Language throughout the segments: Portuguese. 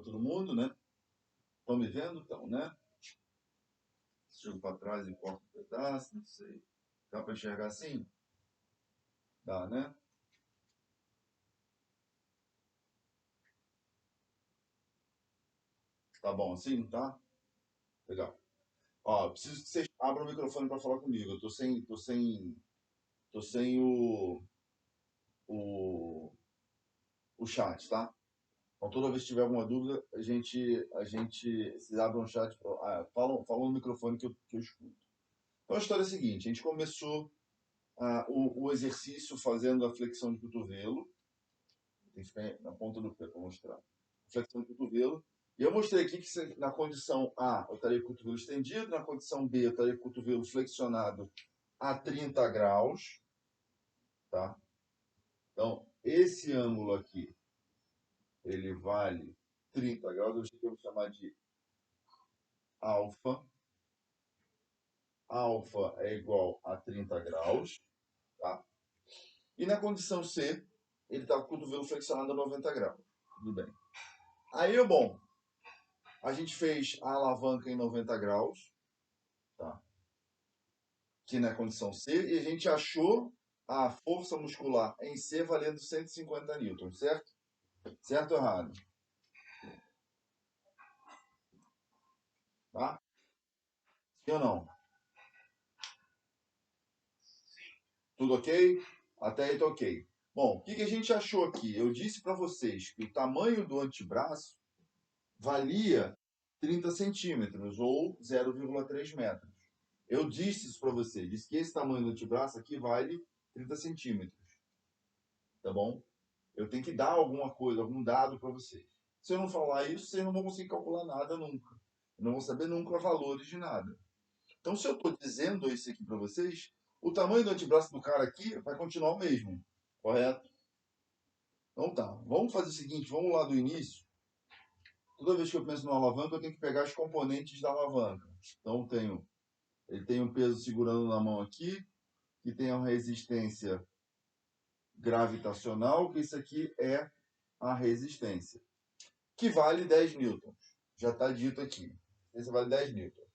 para todo mundo, né? Estão me vendo? Então, né? Jogo para trás e corto um pedaço, não sei. Dá para enxergar assim? Dá, né? Tá bom assim, tá? Legal. Ó, preciso que vocês abram o microfone para falar comigo. Eu tô sem o, o chat, tá? Então, toda vez que tiver alguma dúvida, vocês abrem o chat, falam no microfone que eu escuto. Então, a história é a seguinte: a gente começou o exercício fazendo a flexão de cotovelo. Tem que ficar na ponta do pé para mostrar. Flexão de cotovelo. E eu mostrei aqui que na condição A, eu estaria com o cotovelo estendido, na condição B, eu estaria com o cotovelo flexionado a 30 graus. Tá? Então, esse ângulo aqui, ele vale 30 graus. Eu vou chamar de alfa. Alfa é igual a 30 graus. Tá? E na condição C, ele está com o cotovelo flexionado a 90 graus. Tudo bem. Aí, bom, a gente fez a alavanca em 90 graus, tá? Que na condição C, e a gente achou a força muscular em C valendo 150 newtons, certo? Certo ou errado? Tá? Sim ou não? Tudo ok? Até aí tá ok. Bom, o que a gente achou aqui? Eu disse para vocês que o tamanho do antebraço valia 30 centímetros, ou 0,3 metros. Eu disse isso para vocês, disse que esse tamanho do antebraço aqui vale 30 centímetros. Tá bom? Eu tenho que dar alguma coisa, algum dado para vocês. Se eu não falar isso, vocês não vão conseguir calcular nada nunca. Não vão saber nunca valores de nada. Então, se eu estou dizendo isso aqui para vocês, o tamanho do antebraço do cara aqui vai continuar o mesmo. Correto? Então tá. Vamos fazer o seguinte, vamos lá do início. Toda vez que eu penso numa alavanca, eu tenho que pegar os componentes da alavanca. Então, ele tem um peso segurando na mão aqui, que tem uma resistência gravitacional, que isso aqui é a resistência, que vale 10 newtons. Já está dito aqui. Esse vale 10 newtons.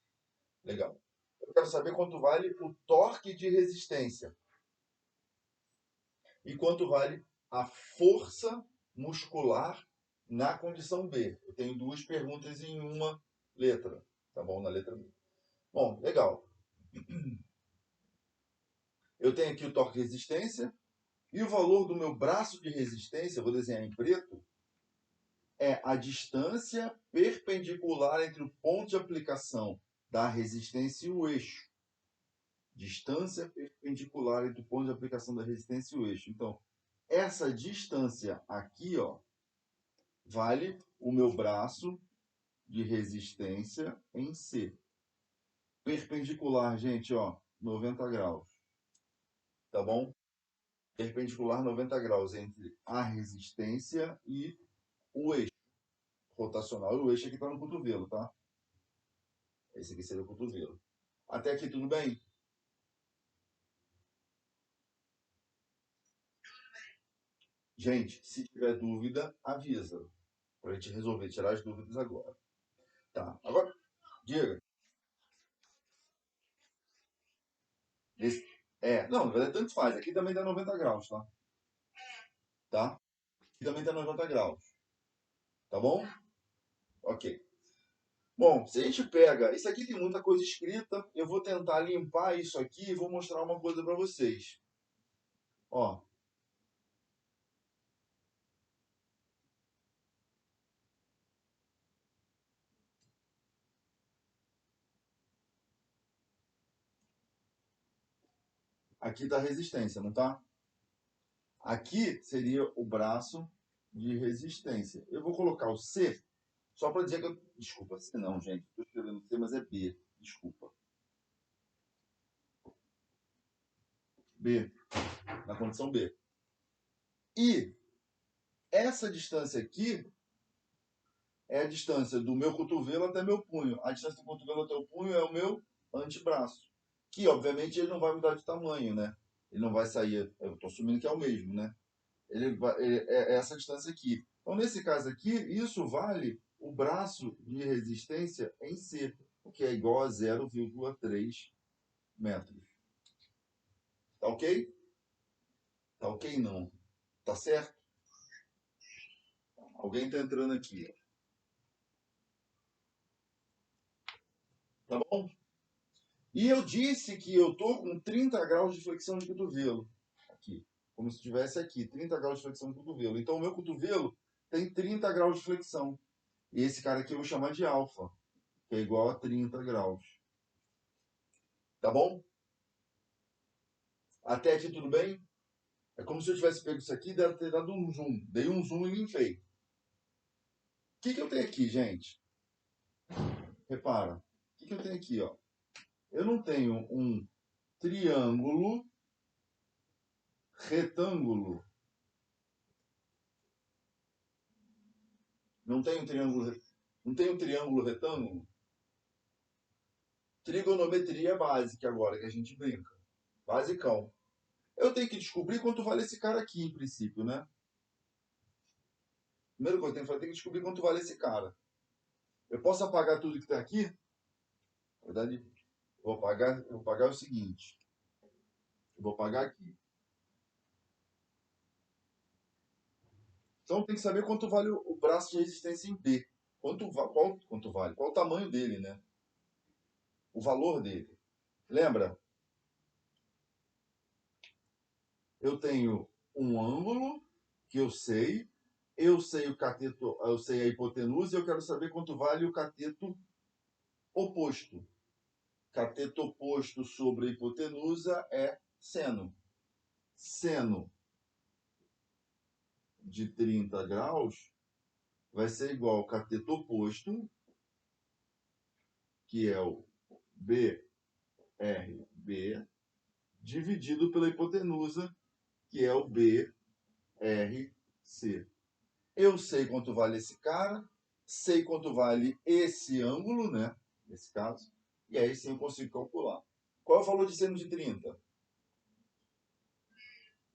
Legal. Eu quero saber quanto vale o torque de resistência e quanto vale a força muscular na condição B. Eu tenho duas perguntas em uma letra, tá bom? Na letra B. Bom, legal. Eu tenho aqui o torque de resistência e o valor do meu braço de resistência, eu vou desenhar em preto, é a distância perpendicular entre o ponto de aplicação da resistência e o eixo. Distância perpendicular entre o ponto de aplicação da resistência e o eixo. Então, essa distância aqui, ó, vale o meu braço de resistência em C. Perpendicular, gente, ó, 90 graus. Tá bom? Perpendicular 90 graus entre a resistência e o eixo rotacional. E o eixo aqui está no cotovelo, tá? Esse aqui seria o cotovelo. Até aqui tudo bem? Gente, se tiver dúvida, avisa. Para a gente resolver, tirar as dúvidas agora. Tá, agora, diga. Não, na verdade, tanto faz. Aqui também dá 90 graus, tá? Tá? Aqui também dá 90 graus. Tá bom? Ok. Bom, se a gente pega... Isso aqui tem muita coisa escrita. Eu vou tentar limpar isso aqui e vou mostrar uma coisa para vocês. Ó. Aqui está a resistência, não tá? Aqui seria o braço de resistência. Eu vou colocar o C só para dizer que eu... Desculpa, C não, gente. Estou escrevendo C, mas é B. Desculpa. B. Na condição B. E essa distância aqui é a distância do meu cotovelo até meu punho. A distância do cotovelo até o punho é o meu antebraço. Que, obviamente, ele não vai mudar de tamanho, né? Ele não vai sair... Eu estou assumindo que é o mesmo, né? É essa distância aqui. Então, nesse caso aqui, isso vale o braço de resistência em C, que é igual a 0,3 metros. Tá ok? Tá ok não? Tá certo? Alguém tá entrando aqui. Tá bom? E eu disse que eu tô com 30 graus de flexão de cotovelo. Aqui. Como se estivesse aqui, 30 graus de flexão de cotovelo. Então o meu cotovelo tem 30 graus de flexão. E esse cara aqui eu vou chamar de alfa, que é igual a 30 graus. Tá bom? Até aqui tudo bem? É como se eu tivesse pego isso aqui e deve ter dado um zoom. Dei um zoom e limpei. O que eu tenho aqui, gente? Repara. O que eu tenho aqui, ó? Eu não tenho um triângulo retângulo. Não tem um triângulo, não tem um triângulo retângulo? Trigonometria básica agora que a gente brinca. Basicão. Eu tenho que descobrir quanto vale esse cara aqui, em princípio, né? Primeiro que eu tenho que fazer, eu tenho que descobrir quanto vale esse cara. Eu posso apagar tudo que está aqui? Na verdade, eu vou pagar o seguinte. Eu vou pagar aqui. Então tem que saber quanto vale o braço de resistência em B. Quanto vale? Qual o tamanho dele, né? O valor dele. Lembra? Eu tenho um ângulo que eu sei o cateto, eu sei a hipotenusa e eu quero saber quanto vale o cateto oposto. Cateto oposto sobre a hipotenusa é seno. Seno de 30 graus vai ser igual ao cateto oposto, que é o BRB, dividido pela hipotenusa, que é o BRC. Eu sei quanto vale esse cara, sei quanto vale esse ângulo, né? Nesse caso, e aí sim eu consigo calcular. Qual é o valor de seno de 30?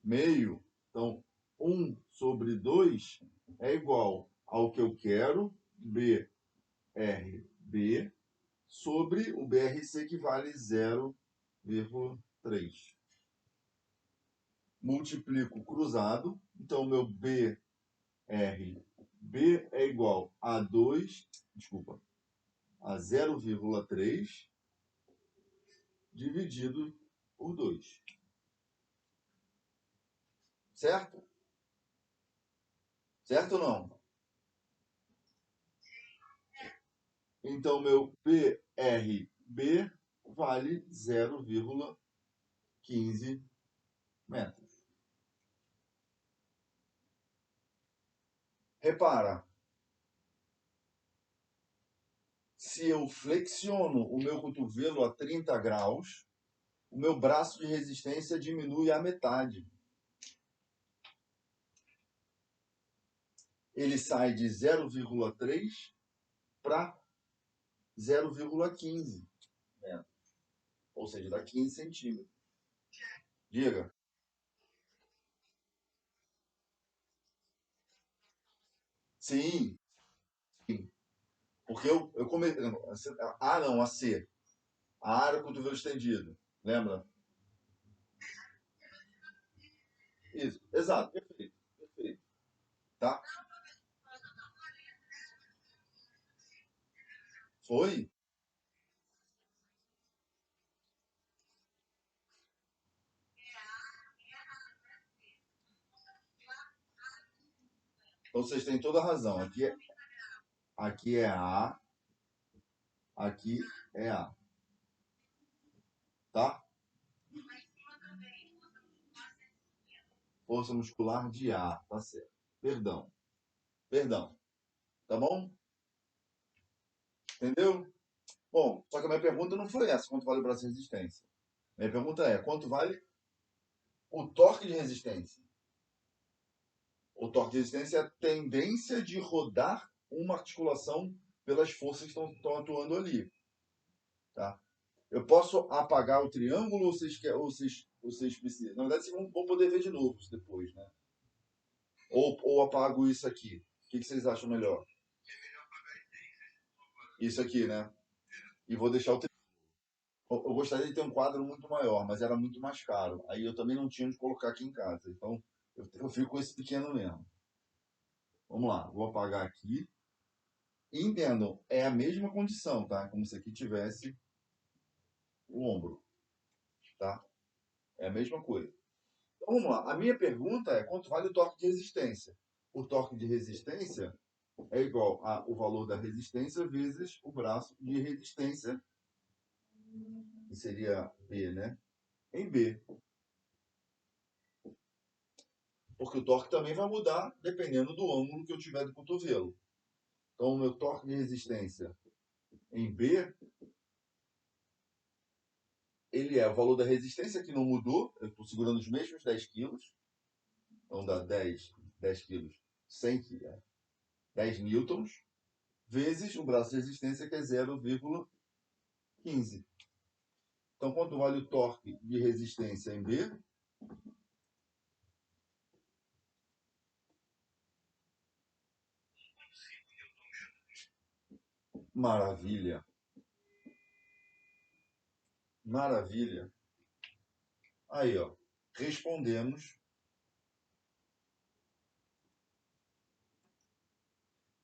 Meio. Então, 1 sobre 2 é igual ao que eu quero, BRB, sobre o BRC, que vale 0,3. Multiplico cruzado, então meu BRB é igual a 2, desculpa, a 0,3 dividido por 2. Certo? Certo ou não? Então, meu PRB vale 0,15 metros. Repara, se eu flexiono o meu cotovelo a 30 graus, o meu braço de resistência diminui à metade. Ele sai de 0,3 para 0,15 metros. Ou seja, dá 15 centímetros. Diga. Sim, sim. Porque eu comecei. Ah, não, a C. A área cotovelo estendido. Lembra? Isso. Exato. Perfeito. Perfeito. Tá? Foi? Então vocês têm toda a razão. Aqui é A, aqui é A. Tá? Força muscular de A. Tá certo. Perdão. Perdão. Tá bom? Entendeu? Bom, só que a minha pergunta não foi essa, quanto vale o braço de resistência. Minha pergunta é, quanto vale o torque de resistência? O torque de resistência é a tendência de rodar uma articulação pelas forças que estão atuando ali. Tá? Eu posso apagar o triângulo ou vocês precisam? Na verdade, vocês vão poder ver de novo depois, né? Ou apago isso aqui. O que vocês acham melhor? Isso aqui, né? E vou deixar o eu gostaria de ter um quadro muito maior, mas era muito mais caro. Aí eu também não tinha onde colocar aqui em casa. Então eu fico com esse pequeno mesmo. Vamos lá, vou apagar aqui. E entendam, é a mesma condição, tá? Como se aqui tivesse o ombro, tá? É a mesma coisa. Então vamos lá. A minha pergunta é quanto vale o torque de resistência? O torque de resistência é igual ao valor da resistência vezes o braço de resistência, que seria B, né? Em B. Porque o torque também vai mudar dependendo do ângulo que eu tiver do cotovelo. Então, o meu torque de resistência em B, ele é o valor da resistência que não mudou. Eu estou segurando os mesmos 10 quilos. Então, dá 10 quilos, 100 quilos, 10 newtons, vezes o braço de resistência, que é 0,15. Então, quanto vale o torque de resistência em B? Maravilha. Maravilha. Aí, ó. Respondemos.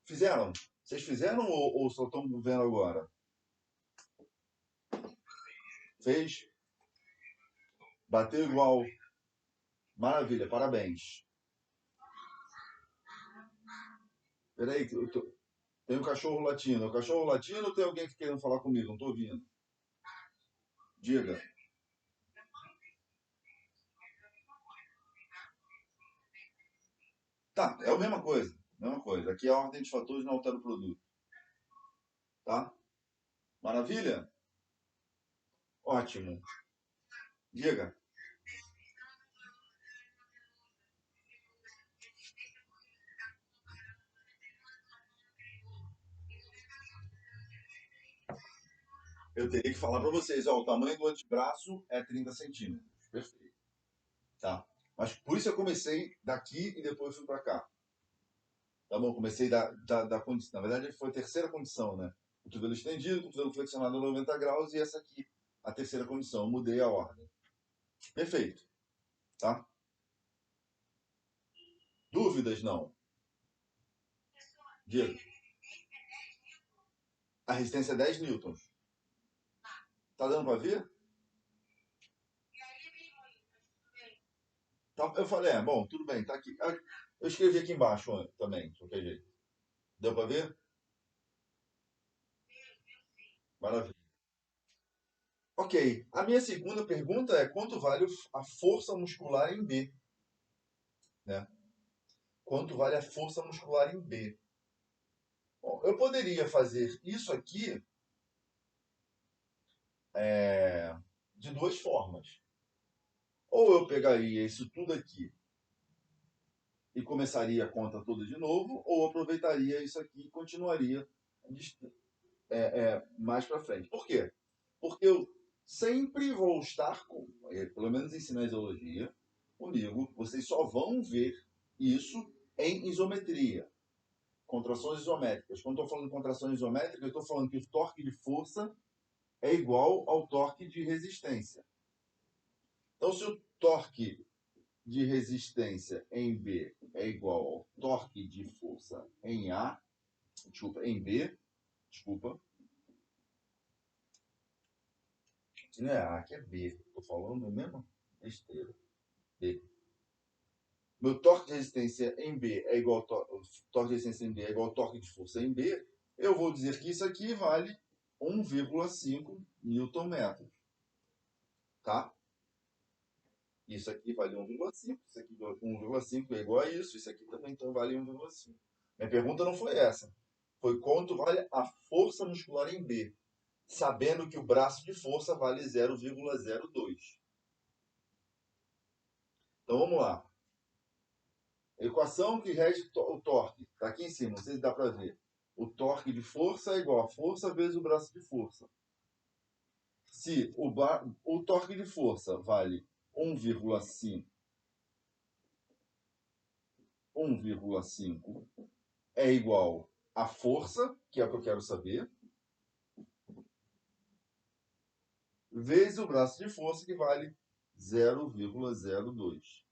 Fizeram? Vocês fizeram ou só estão vendo agora? Fez? Bateu igual. Maravilha, parabéns. Peraí, tem um cachorro latindo. O cachorro latindo ou tem alguém que querendo falar comigo? Não estou ouvindo. Diga. Tá, é a mesma coisa. Mesma coisa. Aqui é a ordem de fatores não altera o produto. Tá? Maravilha? Ótimo. Diga. Eu teria que falar para vocês, ó, o tamanho do antebraço é 30 centímetros. Perfeito. Tá? Mas por isso eu comecei daqui e depois fui para cá. Tá bom? Comecei da condição. Na verdade, foi a terceira condição, né? Cotovelo estendido, cotovelo flexionado a 90 graus e essa aqui, a terceira condição. Eu mudei a ordem. Perfeito. Tá? Dúvidas? Não. Diego. A resistência é 10 newtons. Tá dando para ver? Tá, eu falei, bom, tudo bem, tá aqui. Eu escrevi aqui embaixo também, de qualquer jeito. Deu para ver? Maravilha. Ok. A minha segunda pergunta é quanto vale a força muscular em B? Né? Quanto vale a força muscular em B? Bom, eu poderia fazer isso aqui de duas formas. Ou eu pegaria isso tudo aqui e começaria a conta toda de novo, ou aproveitaria isso aqui e continuaria mais para frente. Por quê? Porque eu sempre vou estar com, pelo menos em cinesiologia, comigo, vocês só vão ver isso em isometria, contrações isométricas. Quando estou falando de contrações isométricas, eu estou falando que o torque de força é igual ao torque de resistência. Então, se o torque de resistência em B é igual ao torque de força em A, desculpa, em B, desculpa, que não é A, que é B, estou falando mesmo besteira. B. Meu torque de resistência em B é igual ao torque de resistência em B é igual ao torque de força em B, eu vou dizer que isso aqui vale 1,5 Nm. Tá? Isso aqui vale 1,5, isso aqui 1,5 é igual a isso aqui também então vale 1,5. Minha pergunta não foi essa. Foi quanto vale a força muscular em B, sabendo que o braço de força vale 0,02. Então vamos lá. Equação que rege o torque. Está aqui em cima, não sei se dá para ver. O torque de força é igual a força vezes o braço de força. Se o torque de força vale 1,5 é igual à força, que é o que eu quero saber, vezes o braço de força, que vale 0,02.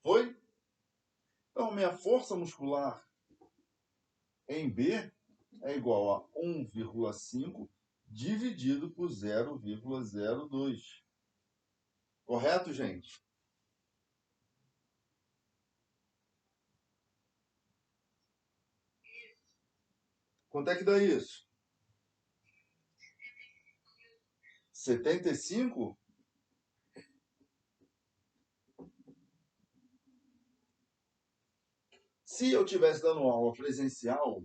Foi? Então, minha força muscular em B é igual a 1,5 dividido por 0,02. Correto, gente? Quanto é que dá isso? 75? Se eu tivesse dando aula presencial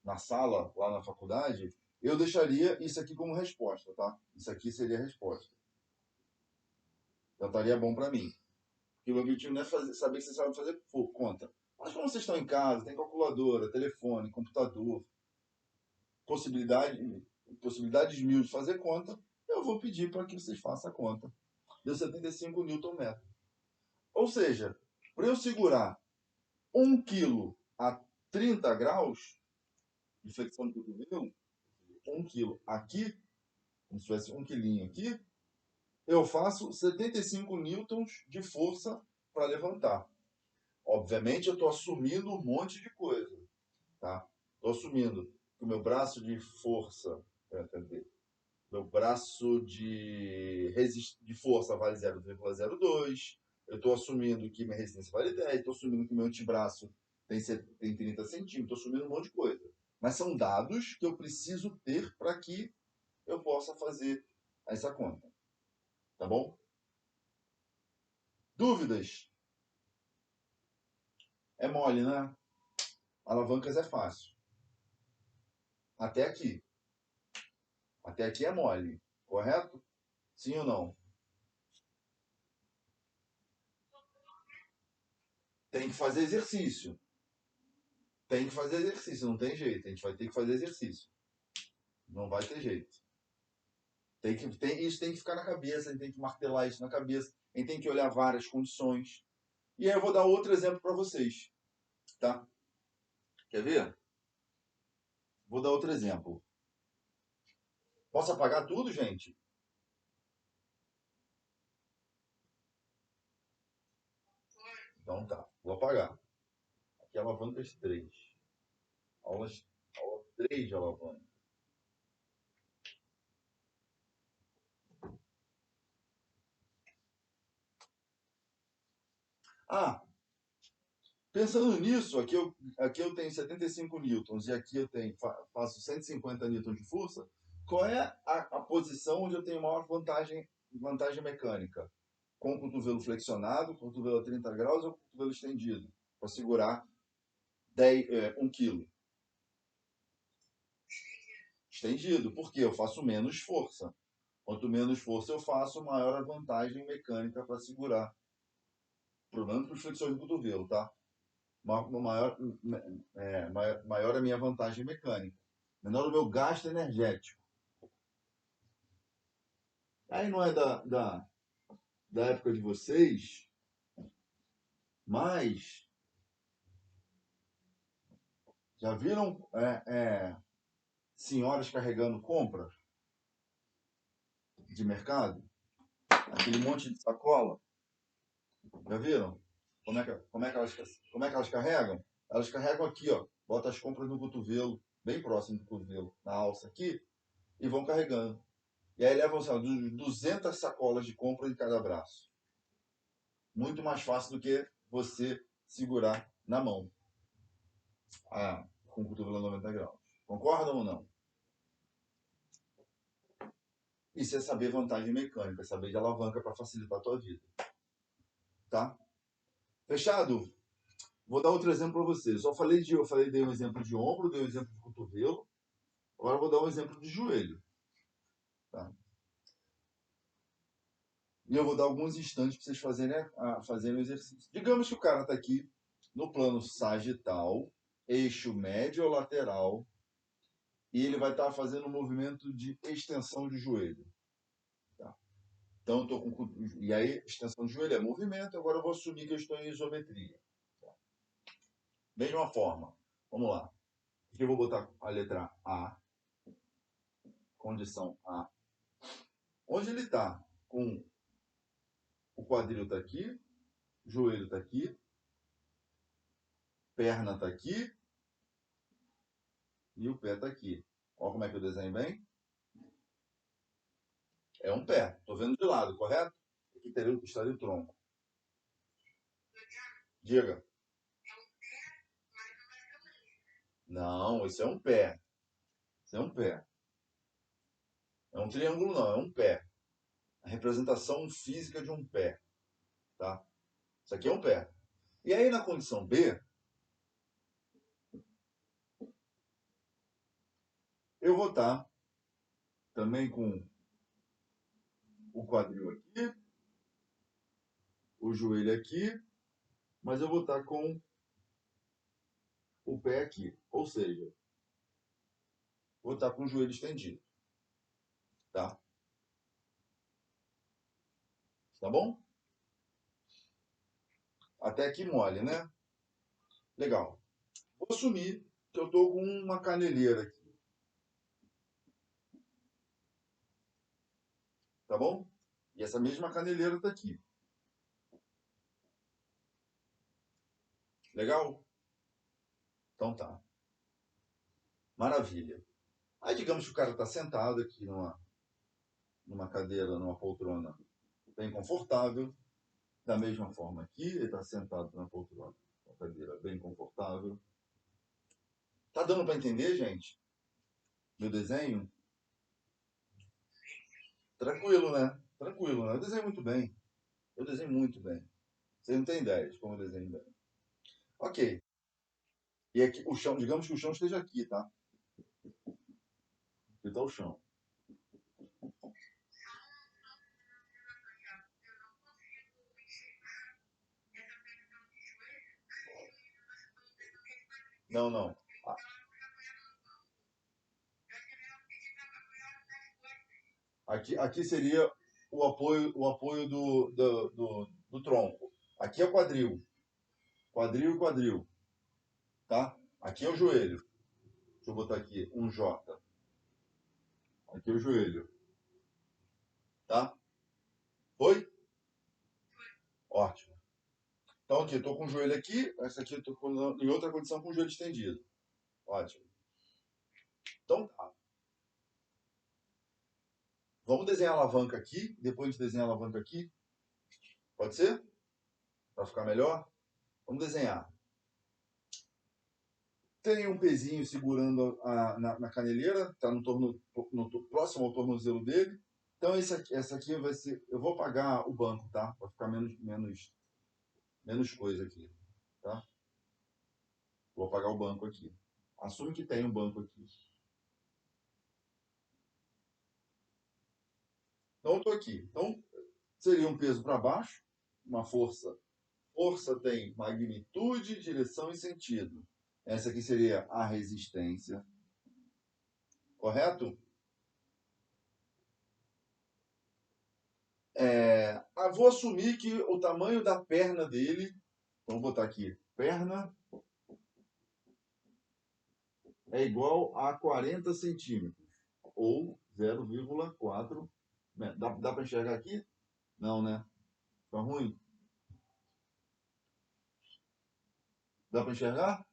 na sala, lá na faculdade, eu deixaria isso aqui como resposta, tá? Isso aqui seria a resposta. Já estaria bom para mim. Porque o objetivo não é saber que você sabe fazer conta. Mas como vocês estão em casa, tem calculadora, telefone, computador, possibilidades mil de fazer conta, eu vou pedir para que vocês façam a conta. Deu 75 Nm. Ou seja, para eu segurar 1 kg a 30 graus de flexão de cotovelo, 1 kg aqui, como se tivesse 1 quilinho aqui, eu faço 75 newtons de força para levantar. Obviamente, eu estou assumindo um monte de coisa. Tá? Estou assumindo que o meu braço de força, meu braço de força vale 0,02. Eu estou assumindo que minha resistência vale 10. Estou assumindo que meu antebraço tem 30 centímetros. Estou assumindo um monte de coisa. Mas são dados que eu preciso ter para que eu possa fazer essa conta. Tá bom? Dúvidas? É mole, né? Alavancas é fácil. Até aqui. Até aqui é mole. Correto? Sim ou não? Tem que fazer exercício. Tem que fazer exercício, não tem jeito. A gente vai ter que fazer exercício. Não vai ter jeito. Isso tem que ficar na cabeça, a gente tem que martelar isso na cabeça, a gente tem que olhar várias condições. E aí eu vou dar outro exemplo para vocês. Tá? Quer ver? Vou dar outro exemplo. Posso apagar tudo, gente? Então tá, vou apagar. Aqui é alavancas 3. Aula 3 de alavanca. Ah, pensando nisso, aqui eu tenho 75 newtons e aqui eu faço 150 newtons de força. Qual é a posição onde eu tenho maior vantagem mecânica? Com o cotovelo flexionado, com o cotovelo a 30 graus ou com o cotovelo estendido? Para segurar 1 kg. Estendido, porque eu faço menos força. Quanto menos força eu faço, maior a vantagem mecânica para segurar. Problema para os flexões do cotovelo, tá? Maior a minha vantagem mecânica. Menor o meu gasto energético. Aí não é da época de vocês, mas já viram senhoras carregando compras de mercado? Aquele monte de sacola? Já viram? Como é que elas carregam? Elas carregam aqui, ó. Bota as compras no cotovelo, bem próximo do cotovelo, na alça aqui, e vão carregando. E aí levam, sabe, 200 sacolas de compra em cada braço. Muito mais fácil do que você segurar na mão. Com o cotovelo a 90 graus. Concordam ou não? Isso é saber vantagem mecânica, saber de alavanca para facilitar a tua vida. Tá? Fechado? Vou dar outro exemplo para vocês. Dei um exemplo de ombro, dei um exemplo de cotovelo. Agora eu vou dar um exemplo de joelho. Tá? E eu vou dar alguns instantes para vocês fazerem o exercício. Digamos que o cara está aqui no plano sagital, eixo médio ou lateral, e ele vai estar fazendo um movimento de extensão de joelho. Tá? Então, e aí, extensão de joelho é movimento, agora eu vou assumir que eu estou em isometria. Tá? Mesma forma. Vamos lá. Aqui eu vou botar a letra A. condição A, onde ele está com o quadril está aqui, joelho está aqui, perna está aqui e o pé está aqui. Olha como é que eu desenho bem. É um pé. Estou vendo de lado, correto? Aqui estaria o tronco. Diga. Não, isso é um pé. Isso é um pé. É um triângulo não, é um pé. A representação física de um pé. Tá? Isso aqui é um pé. E aí na condição B, eu vou estar também com o quadril aqui, o joelho aqui, mas eu vou estar com o pé aqui. Ou seja, vou estar com o joelho estendido. Tá? Tá bom? Até aqui mole, né? Legal. Vou assumir que eu estou com uma caneleira aqui. Tá bom? E essa mesma caneleira está aqui. Legal? Então tá. Maravilha. Aí digamos que o cara está sentado aqui numa cadeira, numa poltrona bem confortável. Da mesma forma aqui, ele está sentado na poltrona, uma cadeira bem confortável. Tá dando para entender, gente? Meu desenho? Tranquilo, né? Tranquilo, né? Eu desenho muito bem. Eu desenho muito bem. Você não tem ideia de como eu desenho bem. Ok. E aqui o chão, digamos que o chão esteja aqui, tá? Aqui está o chão. Não, não. Aqui seria o apoio do tronco. Aqui é o quadril. Quadril e quadril. Tá? Aqui é o joelho. Deixa eu botar aqui um J. Aqui é o joelho. Tá? Foi? Ótimo. Então aqui, estou com o joelho aqui. Essa aqui eu estou em outra condição com o joelho estendido. Ótimo. Então tá. Vamos desenhar a alavanca aqui. Depois a gente desenha a alavanca aqui. Pode ser? Para ficar melhor? Vamos desenhar. Tem um pezinho segurando na caneleira, está próximo ao tornozelo dele. Então essa aqui vai ser. Eu vou apagar o banco, tá? Para ficar menos coisa aqui, tá? Vou apagar o banco aqui. Assume que tem um banco aqui. Então eu estou aqui. Então seria um peso para baixo, uma força. Força tem magnitude, direção e sentido. Essa aqui seria a resistência. Correto? Vou assumir que o tamanho da perna dele, então vou botar aqui, perna é igual a 40 centímetros, ou 0,4 metros. Dá para enxergar aqui? Não, né? Tá ruim? Dá para enxergar?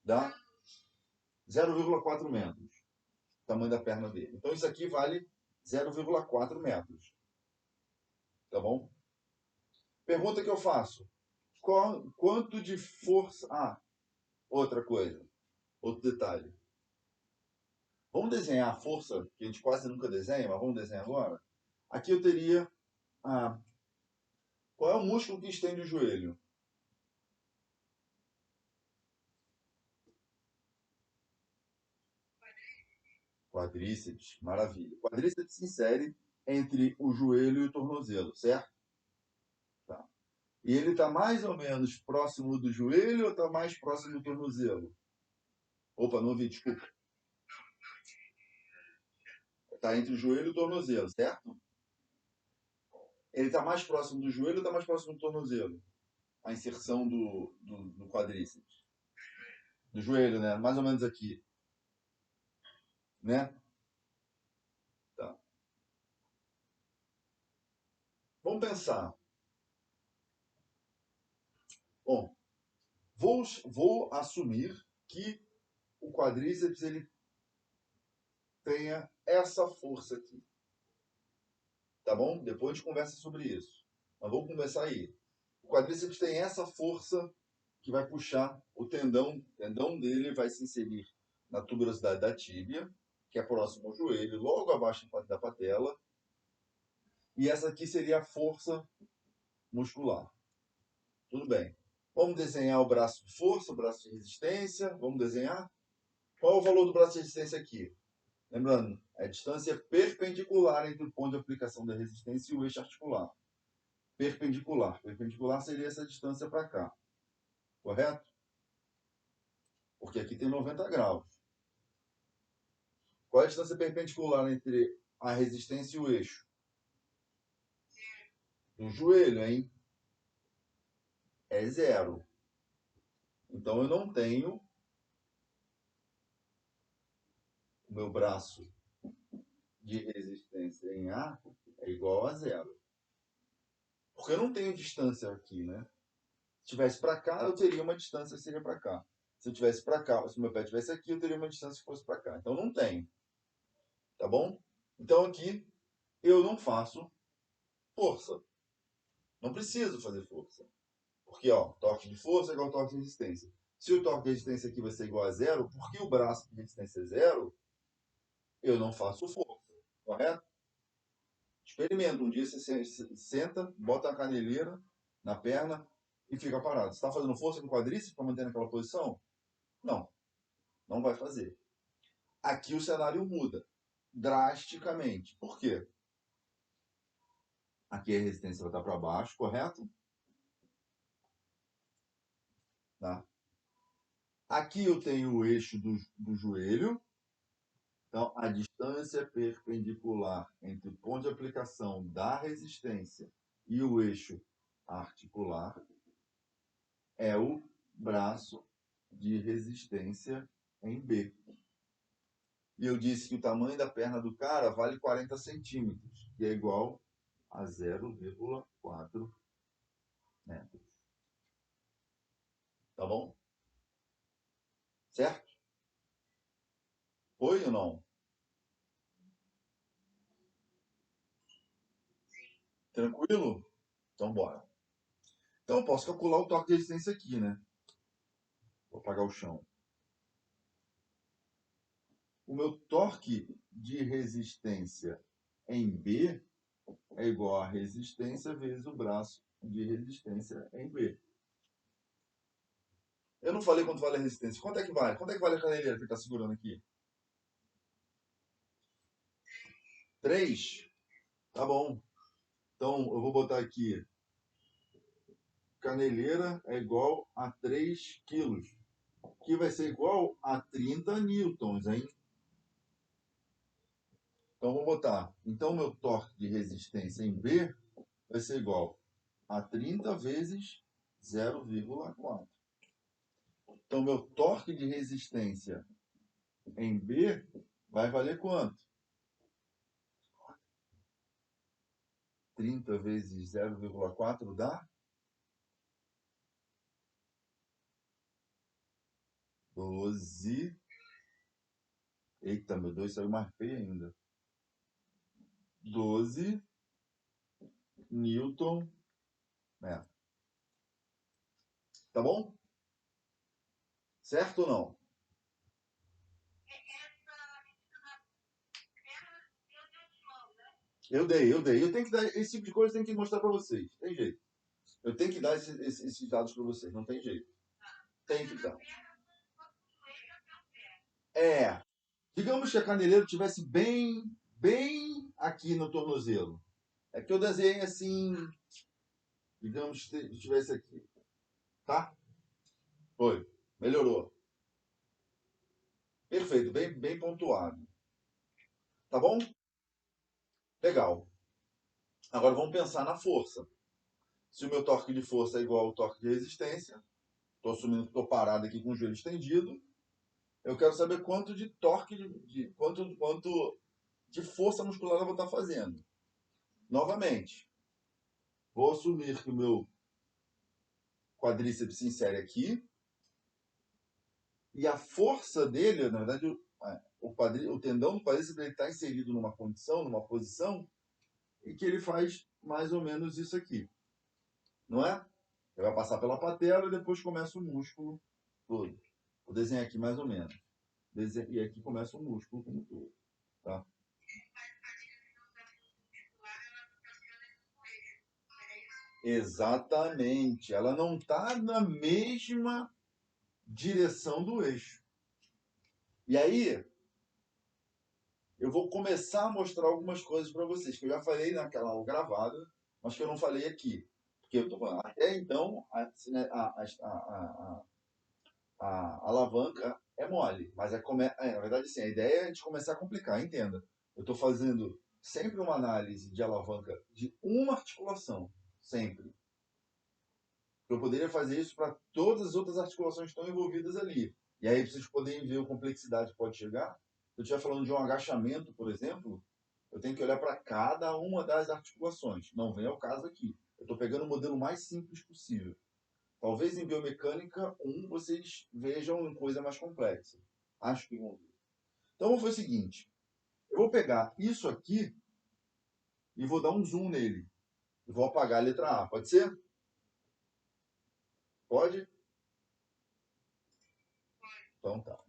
Dá 0,4 metros, o tamanho da perna dele. Então isso aqui vale 0,4 metros. Tá bom? Pergunta que eu faço. Quanto de força... outra coisa. Outro detalhe. Vamos desenhar a força, que a gente quase nunca desenha, mas vamos desenhar agora? Aqui eu teria... qual é o músculo que estende o joelho? Quadríceps. Maravilha. Quadríceps se insere entre o joelho e o tornozelo, certo? Tá. E ele está mais ou menos próximo do joelho ou está mais próximo do tornozelo? Opa, não ouvi, desculpa. Está entre o joelho e o tornozelo, certo? Ele está mais próximo do joelho ou está mais próximo do tornozelo? A inserção do quadríceps. Do joelho, né? Mais ou menos aqui. né? Tá. Vamos pensar. Bom, vou assumir que o quadríceps ele tenha essa força aqui. Tá bom? Depois a gente conversa sobre isso. Mas vamos começar aí. O quadríceps tem essa força que vai puxar o tendão dele vai se inserir na tuberosidade da tíbia, que é próximo ao joelho, logo abaixo da patela. E essa aqui seria a força muscular. Tudo bem. Vamos desenhar o braço de força, o braço de resistência. Vamos desenhar? Qual é o valor do braço de resistência aqui? Lembrando, é a distância perpendicular entre o ponto de aplicação da resistência e o eixo articular. Perpendicular. Perpendicular seria essa distância para cá. Correto? Porque aqui tem 90 graus. Qual é a distância perpendicular entre a resistência e o eixo? Do joelho, hein? É 0. Então eu não tenho o meu braço de resistência em A é igual a 0. Porque eu não tenho distância aqui, né? Se tivesse para cá, eu teria uma distância que seria para cá. Se eu tivesse para cá, se o meu pé tivesse aqui, eu teria uma distância que fosse para cá. Então não tenho. Tá bom? Então aqui eu não faço força. Não preciso fazer força. Porque, ó, torque de força é igual ao torque de resistência. Se o torque de resistência aqui vai ser igual a 0, porque o braço de resistência é 0, eu não faço força. Correto? Experimenta. Um dia você senta, bota a caneleira na perna e fica parado. Você está fazendo força no quadríceps para manter naquela posição? Não. Não vai fazer. Aqui o cenário muda drasticamente. Por quê? Aqui a resistência vai estar para baixo, correto? Tá? Aqui eu tenho o eixo do joelho. Então, a distância perpendicular entre o ponto de aplicação da resistência e o eixo articular é o braço de resistência em B. E eu disse que o tamanho da perna do cara vale 40 centímetros, que é igual a 0,4 metros. Tá bom? Certo? Foi ou não? Tranquilo? Então bora. Então eu posso calcular o torque de resistência aqui, né? Vou apagar o chão. O meu torque de resistência em B é igual a resistência vezes o braço de resistência em B. Eu não falei quanto vale a resistência. Quanto é que vale? Quanto é que vale a caneleira que ele está segurando aqui? 3? Tá bom. Então eu vou botar aqui. Caneleira é igual a 3 quilos. Que vai ser igual a 30 newtons, hein? Então vou botar. Então meu torque de resistência em B vai ser igual a 30 vezes 0,4. Então, meu torque de resistência em B vai valer quanto? 30 vezes 0,4 dá 12. Eita, meu Deus, saiu mais feio ainda. 12 Newton metro. Tá bom? Certo ou não? Eu dei. Eu tenho que dar esse tipo de coisa, eu tenho que mostrar para vocês. Tem jeito. Eu tenho que dar esses dados para vocês, não tem jeito. Tem que dar. É. Digamos que a caneleira estivesse bem aqui no tornozelo. É que eu desenhei assim, digamos que estivesse aqui. Tá? Foi. Melhorou. Perfeito. Bem pontuado. Tá bom? Legal. Agora vamos pensar na força. Se o meu torque de força é igual ao torque de resistência, estou assumindo que estou parado aqui com o joelho estendido, eu quero saber quanto de torque, quanto de força muscular eu vou estar fazendo. Novamente, vou assumir que o meu quadríceps se insere aqui, e a força dele, na verdade, o tendão do quadríceps está inserido numa condição, numa posição, e que ele faz mais ou menos isso aqui, não é? Ele vai passar pela patela e depois começa o músculo todo. Vou desenhar aqui mais ou menos. E aqui começa o músculo como todo. Tá? Exatamente. Ela não está na mesma direção do eixo. E aí, eu vou começar a mostrar algumas coisas para vocês, que eu já falei naquela aula gravada, mas que eu não falei aqui. Porque eu tô falando, até então, a alavanca é mole, mas na verdade, assim, a ideia é a gente começar a complicar, entenda. Eu estou fazendo sempre uma análise de alavanca de uma articulação, sempre. Eu poderia fazer isso para todas as outras articulações que estão envolvidas ali. E aí vocês poderem ver a complexidade que pode chegar. Se eu estiver falando de um agachamento, por exemplo, eu tenho que olhar para cada uma das articulações. Não vem ao caso aqui. Eu estou pegando o modelo mais simples possível. Talvez em biomecânica 1 vocês vejam uma coisa mais complexa. Acho que vão ver. Então vou fazer o seguinte. Eu vou pegar isso aqui e vou dar um zoom nele. E vou apagar a letra A. Pode ser? Pode? Então tá.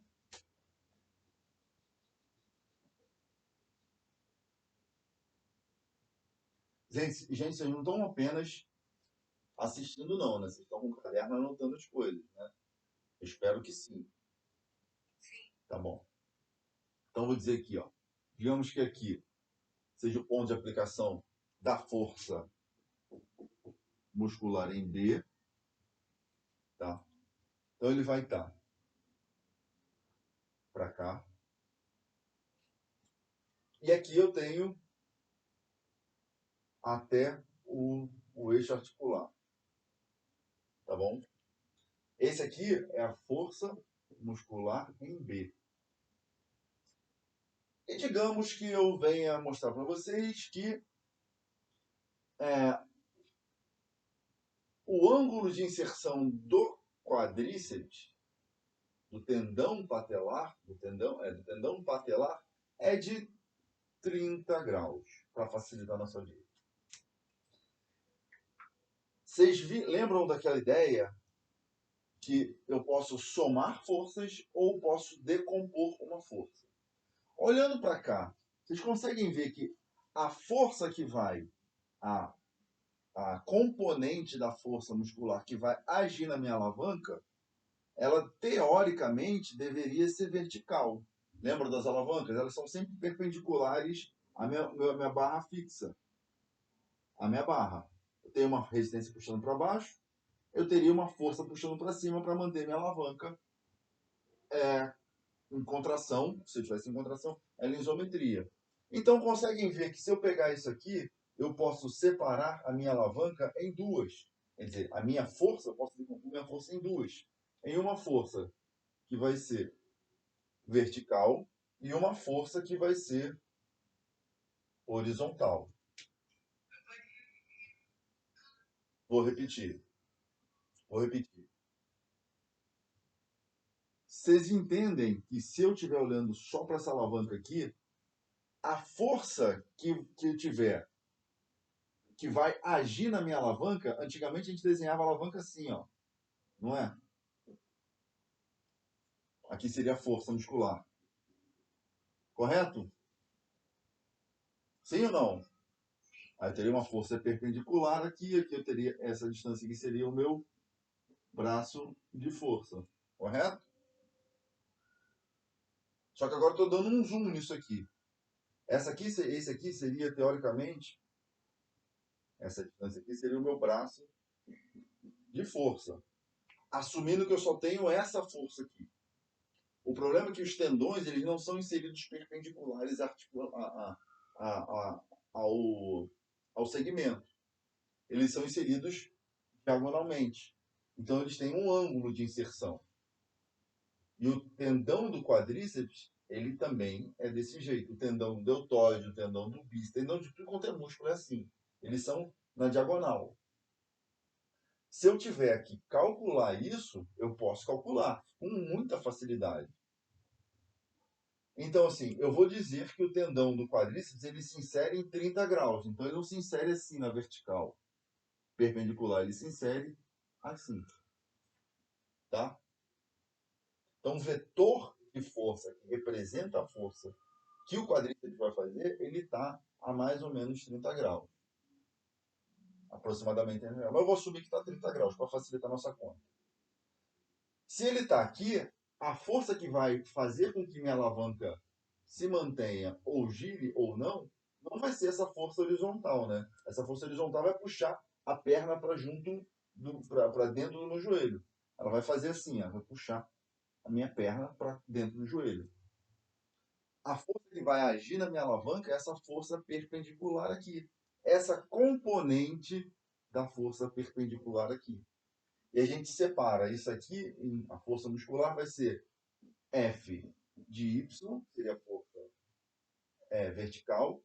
Gente, vocês não estão apenas assistindo, não, né? Vocês estão com o caderno anotando as coisas, né? Eu espero que sim. Tá bom. Então vou dizer aqui, ó. Digamos que aqui seja o ponto de aplicação da força muscular em B, tá? Então ele vai estar para cá. E aqui eu tenho até o eixo articular, tá bom? Esse aqui é a força muscular em B. E digamos que eu venha mostrar para vocês que o ângulo de inserção do quadríceps, do tendão patelar, do tendão patelar, é de 30 graus, para facilitar a nossa vida. Vocês lembram daquela ideia que eu posso somar forças ou posso decompor uma força? Olhando para cá, vocês conseguem ver que a força que vai, a componente da força muscular que vai agir na minha alavanca, ela teoricamente deveria ser vertical. Lembra das alavancas? Elas são sempre perpendiculares à minha barra fixa. A minha barra. Eu tenho uma resistência puxando para baixo, eu teria uma força puxando para cima para manter minha alavanca em contração. Se eu tivesse em contração, ela em isometria. Então conseguem ver que se eu pegar isso aqui, eu posso separar a minha alavanca em duas. Quer dizer, a minha força, eu posso decompor minha força em duas. Em uma força que vai ser vertical e uma força que vai ser horizontal. Vou repetir. Vou repetir. Vocês entendem que se eu estiver olhando só para essa alavanca aqui, a força que eu tiver, que vai agir na minha alavanca, antigamente a gente desenhava a alavanca assim, ó. Não é? Aqui seria a força muscular. Correto? Sim ou não? Aí eu teria uma força perpendicular aqui eu teria essa distância aqui seria o meu braço de força. Correto? Só que agora eu estou dando um zoom nisso aqui. Esse aqui seria, teoricamente, essa distância aqui seria o meu braço de força. Assumindo que eu só tenho essa força aqui. O problema é que os tendões eles não são inseridos perpendiculares ao, ao segmento. Eles são inseridos diagonalmente. Então eles têm um ângulo de inserção. E o tendão do quadríceps, ele também é desse jeito. O tendão do deltóide, o tendão do bíceps, tendão de tudo quanto é músculo é assim. Eles são na diagonal. Se eu tiver que calcular isso, eu posso calcular com muita facilidade. Então, assim, eu vou dizer que o tendão do quadríceps ele se insere em 30 graus. Então, ele não se insere assim na vertical, perpendicular. Ele se insere assim, tá? Então, o vetor de força que representa a força que o quadríceps vai fazer, ele está a mais ou menos 30 graus. Aproximadamente 30 graus. Mas eu vou assumir que está a 30 graus, para facilitar a nossa conta. Se ele está aqui, a força que vai fazer com que minha alavanca se mantenha ou gire ou não vai ser essa força horizontal, né? Essa força horizontal vai puxar a perna para junto, para dentro do meu joelho. Ela vai fazer assim, ó, vai puxar a minha perna para dentro do joelho. A força que vai agir na minha alavanca é essa força perpendicular aqui. Essa componente da força perpendicular aqui. E a gente separa isso aqui, a força muscular vai ser F de Y, seria a força vertical,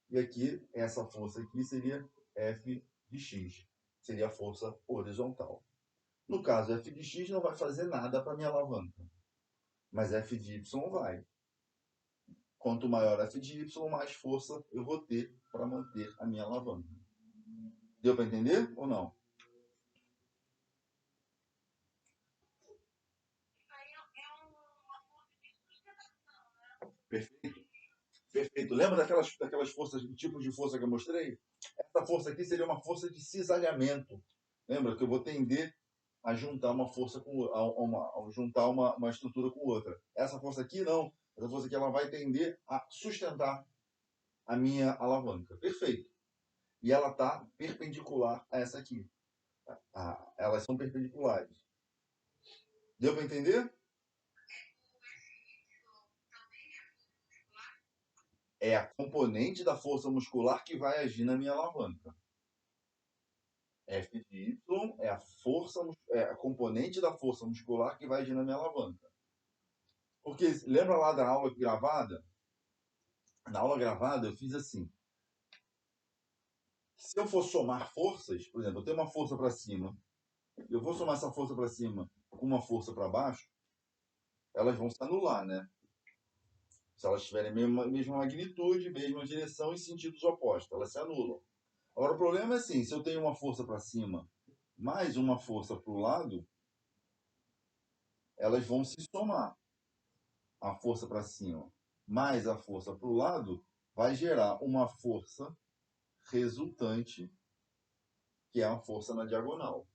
e aqui, essa força aqui seria F de X, seria a força horizontal. No caso, F de X não vai fazer nada para minha alavanca, mas F de Y vai. Quanto maior F de Y, mais força eu vou ter para manter a minha alavanca. Deu para entender ou não? Perfeito? Perfeito. Lembra daquelas forças, tipos de força que eu mostrei? Essa força aqui seria uma força de cisalhamento. Lembra que eu vou tender a juntar uma força com a juntar uma estrutura com outra. Essa força aqui não. Essa força aqui ela vai tender a sustentar a minha alavanca. Perfeito. E ela está perpendicular a essa aqui. Elas são perpendiculares. Deu para entender? É a componente da força muscular que vai agir na minha alavanca. F de Y é a componente da força muscular que vai agir na minha alavanca. Porque lembra lá da aula gravada? Na aula gravada eu fiz assim. Se eu for somar forças, por exemplo, eu tenho uma força para cima, eu vou somar essa força para cima com uma força para baixo, elas vão se anular, né? Se elas tiverem a mesma magnitude, mesma direção e sentidos opostos, elas se anulam. Agora, o problema é assim, se eu tenho uma força para cima mais uma força para o lado, elas vão se somar. A força para cima mais a força para o lado vai gerar uma força resultante, que é a força na diagonal.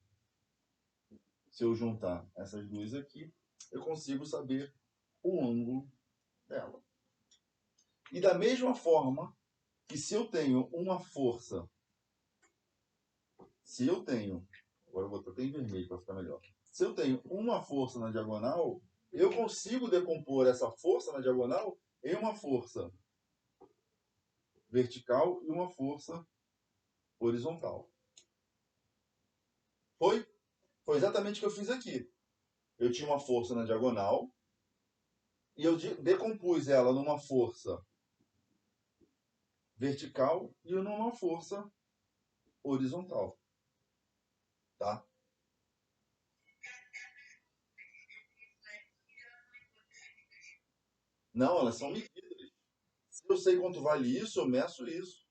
Se eu juntar essas duas aqui, eu consigo saber o ângulo dela. E da mesma forma que se eu tenho uma força, agora eu vou botar até em vermelho para ficar melhor. Se eu tenho uma força na diagonal, eu consigo decompor essa força na diagonal em uma força vertical e uma força horizontal. Foi? Foi exatamente o que eu fiz aqui. Eu tinha uma força na diagonal e eu decompus ela numa força vertical e numa força horizontal. Tá? Não, elas são medidas. Se eu sei quanto vale isso, eu meço isso.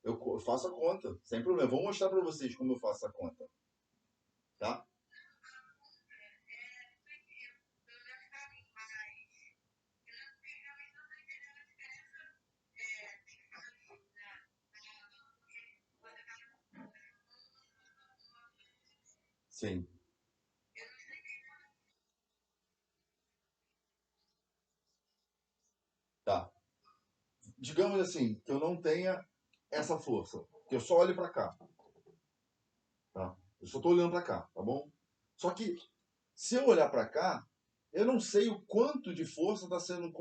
Eu faço a conta, sem problema. Vou mostrar para vocês como eu faço a conta. Tá? Sim. Tá. Digamos assim, que eu não tenha essa força. Que eu só olhe para cá. Tá? Eu só estou olhando para cá, tá bom? Só que, se eu olhar para cá, eu não sei o quanto de força está sendo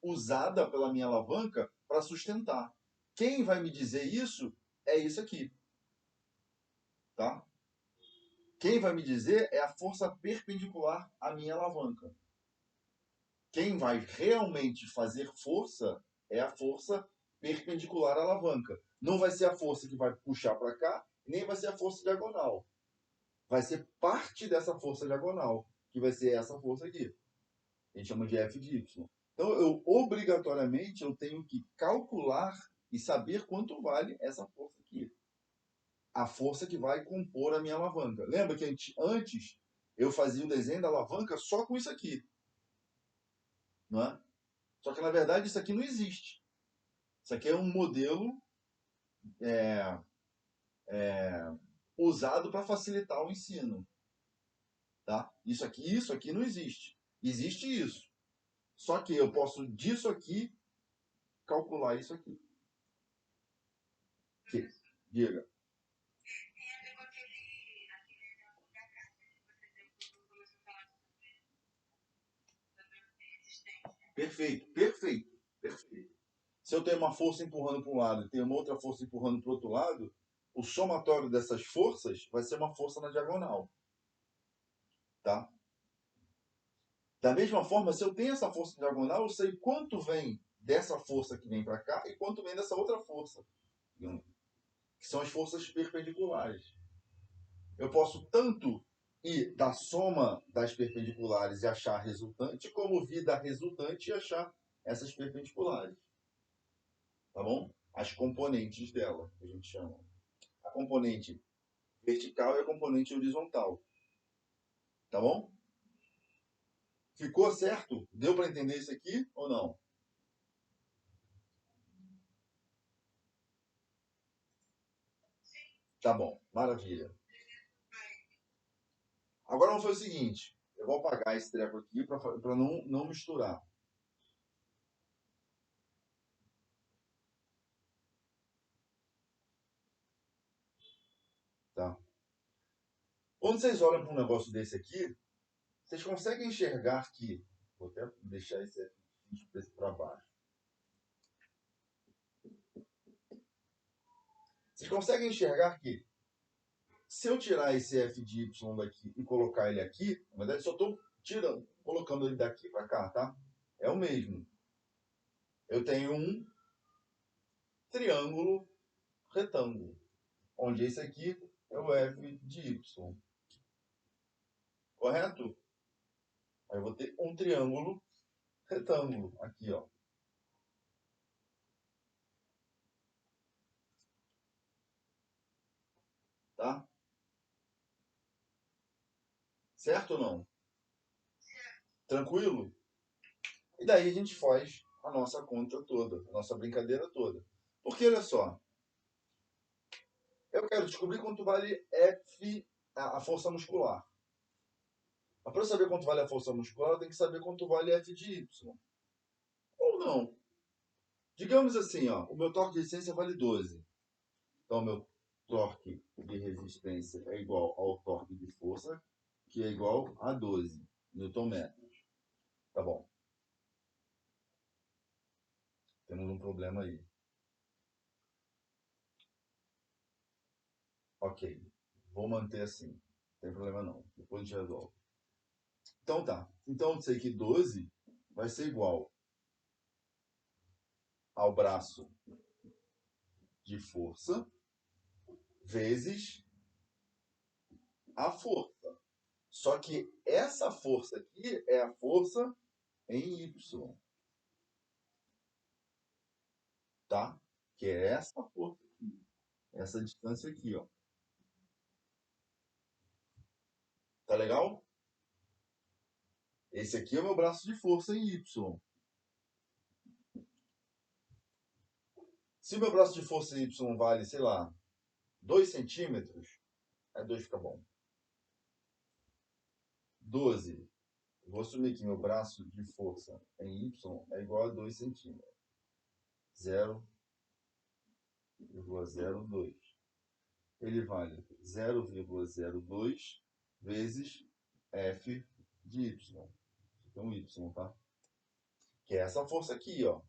usada pela minha alavanca para sustentar. Quem vai me dizer isso é isso aqui. Tá? Quem vai me dizer é a força perpendicular à minha alavanca. Quem vai realmente fazer força é a força perpendicular à alavanca. Não vai ser a força que vai puxar para cá, nem vai ser a força diagonal. Vai ser parte dessa força diagonal, que vai ser essa força aqui. A gente chama de F de Y. Então, obrigatoriamente, eu tenho que calcular e saber quanto vale essa força aqui. A força que vai compor a minha alavanca. Lembra que antes eu fazia o desenho da alavanca só com isso aqui. Não é? Só que, na verdade, isso aqui não existe. Isso aqui é um modelo usado para facilitar o ensino. Tá? Isso aqui não existe. Existe isso. Só que eu posso, disso aqui, calcular isso aqui. Que, diga. Perfeito, perfeito, perfeito. Se eu tenho uma força empurrando para um lado e tenho uma outra força empurrando para o outro lado, o somatório dessas forças vai ser uma força na diagonal. Tá? Da mesma forma, se eu tenho essa força diagonal, eu sei quanto vem dessa força que vem para cá e quanto vem dessa outra força, que são as forças perpendiculares. Eu posso tanto ir da soma das perpendiculares e achar a resultante, como vir da resultante e achar essas perpendiculares. Tá bom? As componentes dela, que a gente chama. A componente vertical e a componente horizontal. Tá bom? Ficou certo? Deu para entender isso aqui ou não? Tá bom, maravilha. Agora vamos fazer o seguinte: eu vou apagar esse treco aqui para não misturar. Tá? Quando vocês olham para um negócio desse aqui, vocês conseguem enxergar que. Vou até deixar esse aqui para baixo. Vocês conseguem enxergar que, se eu tirar esse f de y daqui e colocar ele aqui, na verdade só estou colocando ele daqui para cá, tá? É o mesmo. Eu tenho um triângulo retângulo, onde esse aqui é o f de y. Correto? Aí eu vou ter um triângulo retângulo aqui, ó. Tá? Certo ou não? Tranquilo? E daí a gente faz a nossa conta toda, a nossa brincadeira toda. Porque olha só, eu quero descobrir quanto vale F, a força muscular. Mas para eu saber quanto vale a força muscular, eu tenho que saber quanto vale F de Y. Ou não. Digamos assim, ó, o meu torque de resistência vale 12. Então, o meu torque de resistência é igual ao torque de força, que é igual a 12 Nm. Tá bom. Temos um problema aí. Ok. Vou manter assim. Não tem problema não. Depois a gente resolve. Então tá. Então eu sei que 12 vai ser igual ao braço de força vezes a força. Só que essa força aqui é a força em Y. Tá? Que é essa força aqui. Essa distância aqui, ó. Tá legal? Esse aqui é o meu braço de força em Y. Se o meu braço de força em Y vale, sei lá, 2 centímetros, 2 fica bom. 12. Vou assumir que meu braço de força em Y é igual a 2 centímetros. 0,02. Ele vale 0,02 vezes F de Y. Então, Y, tá? Que é essa força aqui, ó.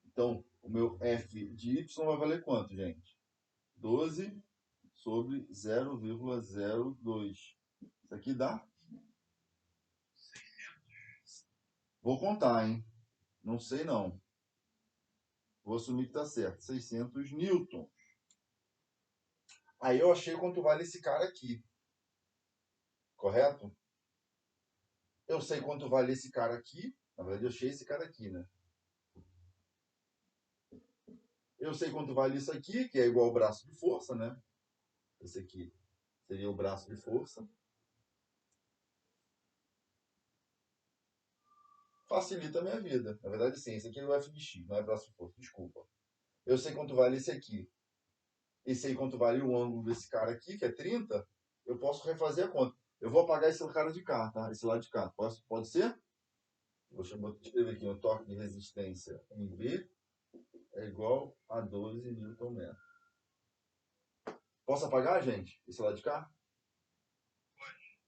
Então, o meu F de Y vai valer quanto, gente? 12 sobre 0,02. Isso aqui dá? Vou contar, hein? Não sei não. Vou assumir que está certo. 600 newton. Aí eu achei quanto vale esse cara aqui. Correto? Eu sei quanto vale esse cara aqui. Na verdade, eu achei esse cara aqui, né? Eu sei quanto vale isso aqui, que é igual ao braço de força, né? Esse aqui seria o braço de força. Facilita a minha vida. Na verdade, sim, esse aqui é o F de X, não é braço de força, desculpa. Eu sei quanto vale esse aqui. E sei quanto vale o ângulo desse cara aqui, que é 30. Eu posso refazer a conta. Eu vou apagar esse cara de cá, tá? Esse lado de cá. Pode ser? Vou escrever aqui, o torque de resistência em B é igual a 12 Nm. Posso apagar, gente? Esse lado de cá?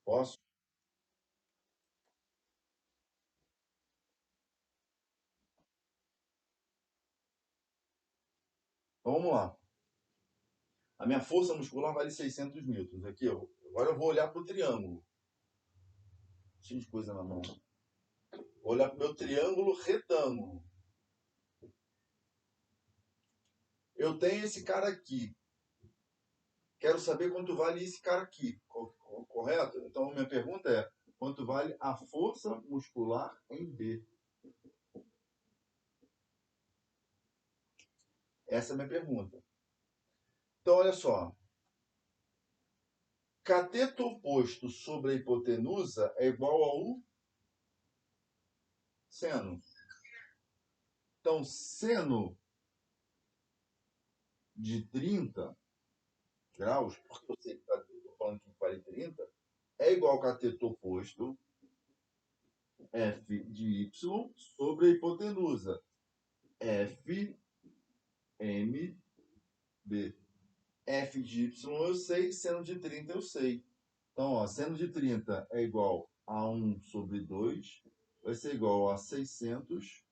Posso? Então vamos lá. A minha força muscular vale 600 newtons. Aqui, ó. Agora eu vou olhar para o triângulo. Cheio de coisa na mão. Vou olhar para o meu triângulo retângulo. Eu tenho esse cara aqui. Quero saber quanto vale esse cara aqui. Correto? Então, minha pergunta é: quanto vale a força muscular em B? Essa é a minha pergunta. Então, olha só. Cateto oposto sobre a hipotenusa é igual ao seno. Então, seno de 30 graus, porque eu sei que estou falando que vale 30, é igual ao cateto oposto F de y sobre a hipotenusa F M B. F de y eu sei, seno de 30 eu sei. Então, ó, seno de 30 é igual a 1 sobre 2, vai ser igual a 600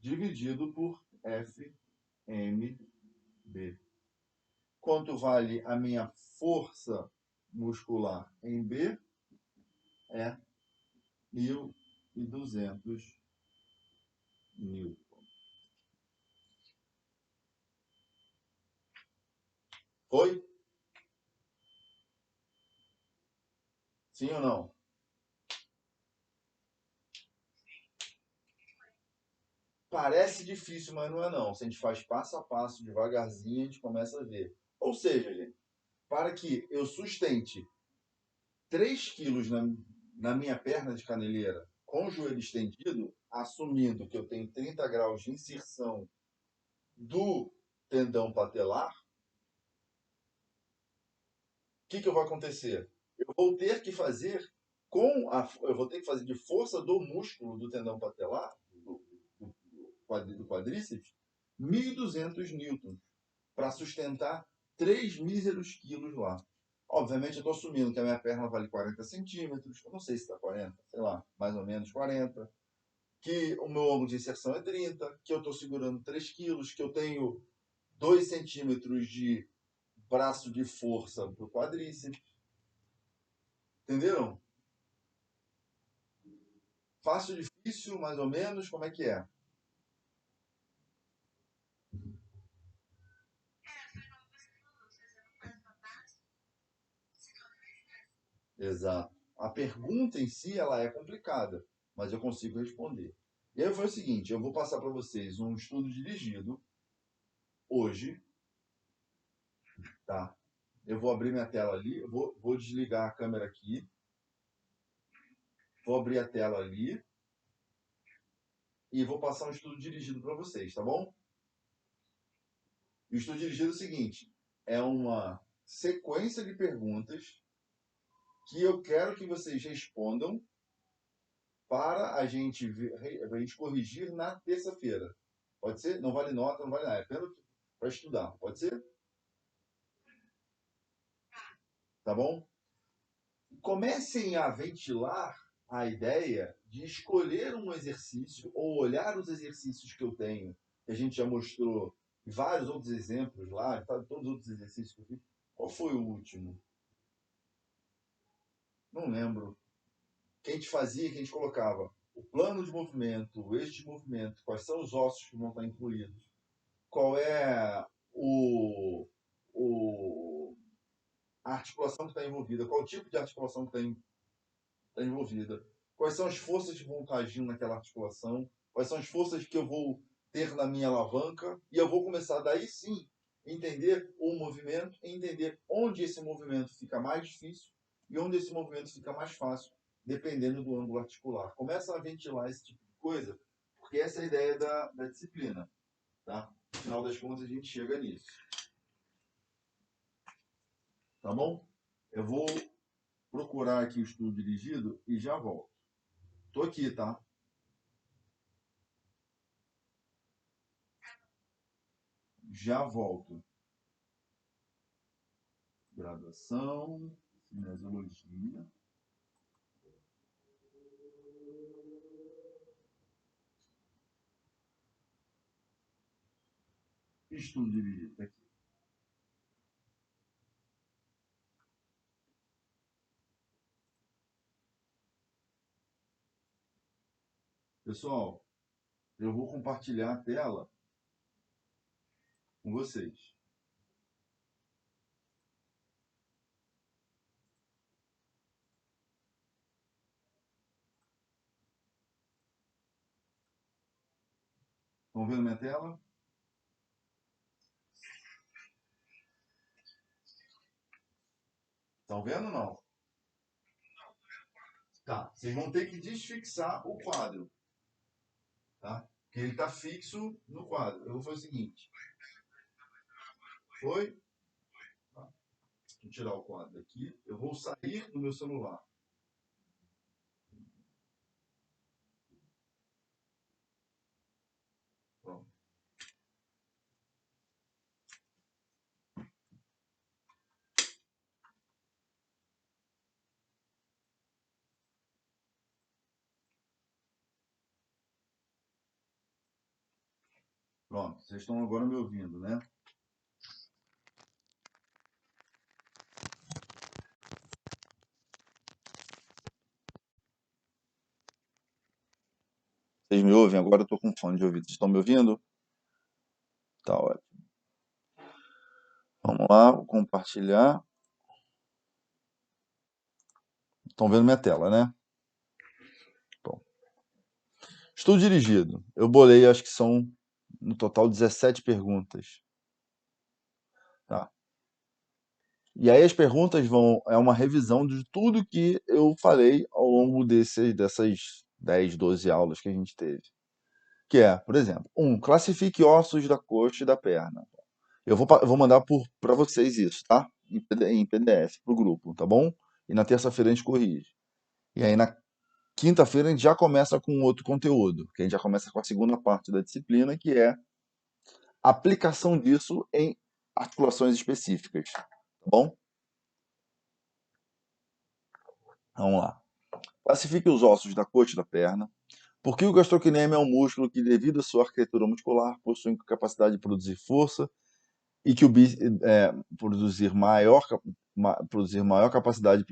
dividido por F M B. Quanto vale a minha força muscular em B? É 1.200 newton. Foi? Sim ou não? Parece difícil, mas não é não. Se a gente faz passo a passo, devagarzinho, a gente começa a ver. Ou seja, gente, para que eu sustente 3 quilos na minha perna de caneleira com o joelho estendido, assumindo que eu tenho 30 graus de inserção do tendão patelar, o que vai acontecer? Eu vou ter que fazer eu vou ter que fazer de força do músculo do tendão patelar, do quadríceps, 1.200 newtons para sustentar 3 míseros quilos lá. Obviamente, eu estou assumindo que a minha perna vale 40 centímetros, eu não sei se está 40, sei lá, mais ou menos 40, que o meu ângulo de inserção é 30, que eu estou segurando 3 quilos, que eu tenho 2 centímetros de braço de força para o quadríceps. Entenderam? Fácil, difícil, mais ou menos, como é que é? Exato. A pergunta em si, ela é complicada, mas eu consigo responder. E aí foi o seguinte, eu vou passar para vocês um estudo dirigido hoje, tá? Eu vou abrir minha tela ali, vou desligar a câmera aqui, vou abrir a tela ali e vou passar um estudo dirigido para vocês, tá bom? O estudo dirigido é o seguinte, é uma sequência de perguntas que eu quero que vocês respondam para a gente corrigir na terça-feira. Pode ser? Não vale nota, não vale nada. É apenas para estudar. Pode ser? Tá bom? Comecem a ventilar a ideia de escolher um exercício ou olhar os exercícios que eu tenho, que a gente já mostrou vários outros exemplos lá, tá, todos os outros exercícios que eu fiz. Qual foi o último? Não lembro. Que a gente fazia, que a gente colocava o plano de movimento, o eixo de movimento, quais são os ossos que vão estar incluídos, qual é o, a articulação que está envolvida, qual o tipo de articulação que está envolvida, quais são as forças que vão estar agindo naquela articulação, quais são as forças que eu vou ter na minha alavanca, e eu vou começar daí sim entender o movimento e entender onde esse movimento fica mais difícil e onde esse movimento fica mais fácil, dependendo do ângulo articular. Começa a ventilar esse tipo de coisa, porque essa é a ideia da disciplina. Tá? No final das contas, a gente chega nisso. Tá bom? Eu vou procurar aqui o estudo dirigido e já volto. Tô aqui, tá? Já volto. Graduação, cinesiologia. Estudo dirigido, tá aqui. Pessoal, eu vou compartilhar a tela com vocês. Estão vendo minha tela? Estão vendo ou não? Tá. Vocês vão ter que desfixar o quadro. Tá? Porque ele está fixo no quadro. Eu vou fazer o seguinte. Foi? Tá. Vou tirar o quadro aqui. Eu vou sair do meu celular. Pronto. Pronto. Vocês estão agora me ouvindo, né? Vocês me ouvem? Agora eu estou com fone de ouvido. Vocês estão me ouvindo? Tá ótimo. Vamos lá, vou compartilhar. Estão vendo minha tela, né? Bom. Estudo dirigido. Eu bolei, acho que são no total 17 perguntas. Tá? E aí as perguntas é uma revisão de tudo que eu falei ao longo dessas 10, 12 aulas que a gente teve. Que é, por exemplo, classifique ossos da coxa e da perna. Eu vou mandar para vocês isso, tá? Em PDF, pro grupo, tá bom? E na terça-feira a gente corrige. E aí na quinta-feira a gente já começa com outro conteúdo, que a gente já começa com a segunda parte da disciplina, que é a aplicação disso em articulações específicas, tá bom? Vamos lá. Classifique os ossos da coxa e da perna. Por que o gastrocnêmio é um músculo que, devido à sua arquitetura muscular, possui capacidade de produzir força e que o bíceps produzir maior capacidade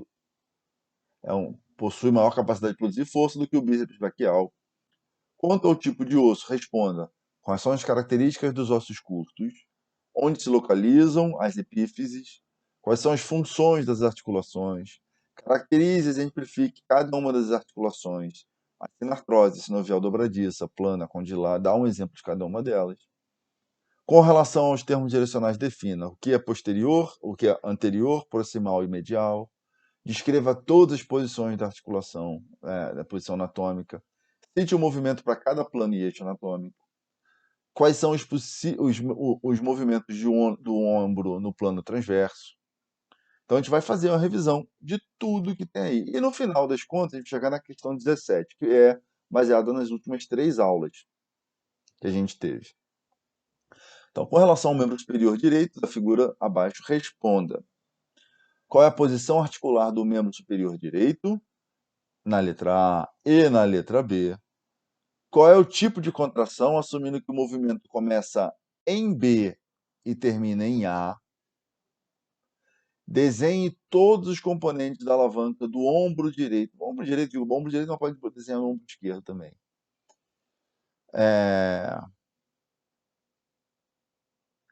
possui maior capacidade de produzir força do que o bíceps braquial. Quanto ao tipo de osso, responda: quais são as características dos ossos curtos? Onde se localizam as epífises? Quais são as funções das articulações? Caracterize e exemplifique cada uma das articulações. A sinartrose, sinovial dobradiça, plana, condilar, dá um exemplo de cada uma delas. Com relação aos termos direcionais, defina o que é posterior, o que é anterior, proximal e medial. Descreva todas as posições da articulação, da posição anatômica. Cite o movimento para cada plano e eixo anatômico. Quais são os movimentos do ombro no plano transverso. Então a gente vai fazer uma revisão de tudo que tem aí. E no final das contas, a gente vai chegar na questão 17, que é baseada nas últimas 3 aulas que a gente teve. Então, com relação ao membro superior direito da figura abaixo, responda: qual é a posição articular do membro superior direito? Na letra A e na letra B. Qual é o tipo de contração, assumindo que o movimento começa em B e termina em A. Desenhe todos os componentes da alavanca do ombro direito. Ombro direito, digo, ombro direito não pode desenhar no ombro esquerdo também.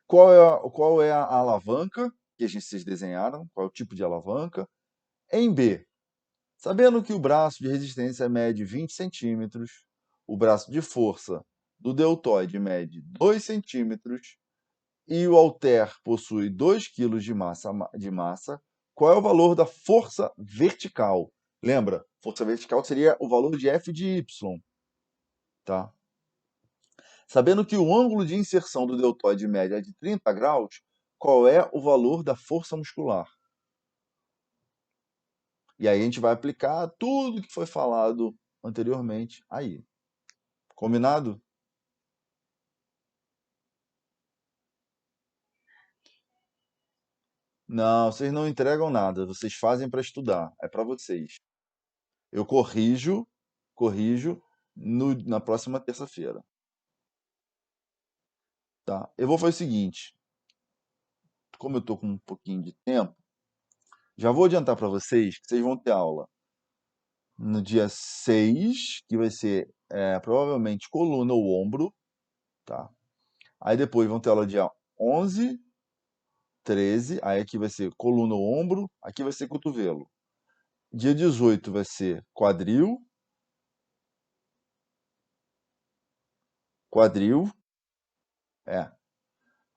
Qual é a alavanca que vocês desenharam? Qual é o tipo de alavanca? Em B, sabendo que o braço de resistência mede 20 centímetros, o braço de força do deltoide mede 2 centímetros e o halter possui 2 kg de massa, qual é o valor da força vertical? Lembra, força vertical seria o valor de F de Y, tá? Sabendo que o ângulo de inserção do deltoide médio é de 30 graus, qual é o valor da força muscular? E aí a gente vai aplicar tudo que foi falado anteriormente aí. Combinado? Não, vocês não entregam nada, vocês fazem para estudar, é para vocês. Eu corrijo na próxima terça-feira, tá? Eu vou fazer o seguinte, como eu tô com um pouquinho de tempo, já vou adiantar para vocês que vocês vão ter aula no dia 6, que vai ser provavelmente coluna ou ombro, tá? Aí depois vão ter aula dia 11, 13, aí aqui vai ser coluna ou ombro, aqui vai ser cotovelo. Dia 18 vai ser quadril, é.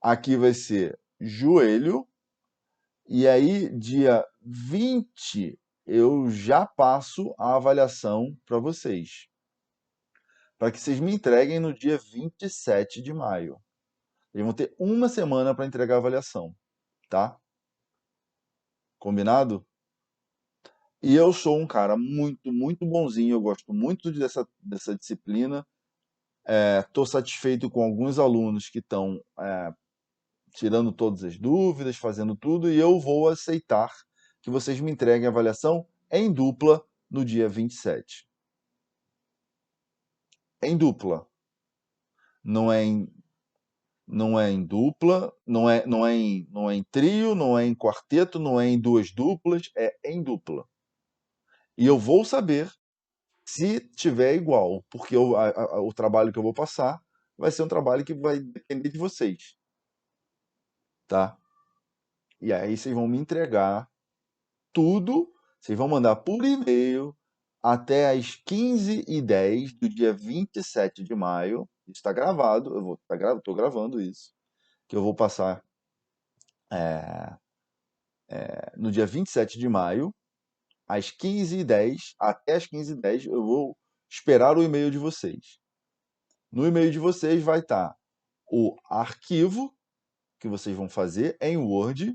Aqui vai ser joelho, e aí dia 20 eu já passo a avaliação para vocês, para que vocês me entreguem no dia 27 de maio. Eles vão ter uma semana para entregar a avaliação, tá? Combinado? E eu sou um cara muito bonzinho, eu gosto muito dessa disciplina. Estou satisfeito com alguns alunos que estão tirando todas as dúvidas, fazendo tudo, e eu vou aceitar que vocês me entreguem a avaliação em dupla no dia 27. Em dupla. Não é em, não é em dupla, não é em trio, não é em quarteto, não é em duas duplas, é em dupla. E eu vou saber se tiver igual, porque o trabalho que eu vou passar vai ser um trabalho que vai depender de vocês, tá? E aí vocês vão me entregar tudo, vocês vão mandar por e-mail até às 15h10 do dia 27 de maio. Isso está gravado, estou gravando isso, que eu vou passar no dia 27 de maio, às 15h10, até às 15h10, eu vou esperar o e-mail de vocês. No e-mail de vocês vai estar o arquivo que vocês vão fazer em Word,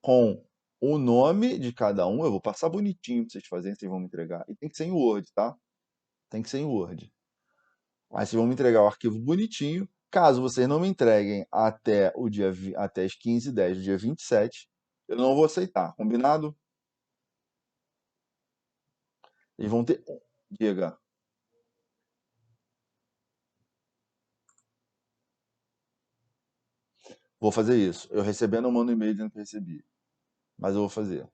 com o nome de cada um. Eu vou passar bonitinho para vocês fazerem, vocês vão me entregar. E tem que ser em Word, tá? Tem que ser em Word. Aí vocês vão me entregar o arquivo bonitinho. Caso vocês não me entreguem até as 15h10 do dia 27, eu não vou aceitar. Combinado? Eles vão ter. Diga. Vou fazer isso. Eu recebendo, eu mando um e-mail dizendo que recebi. Mas eu vou fazer.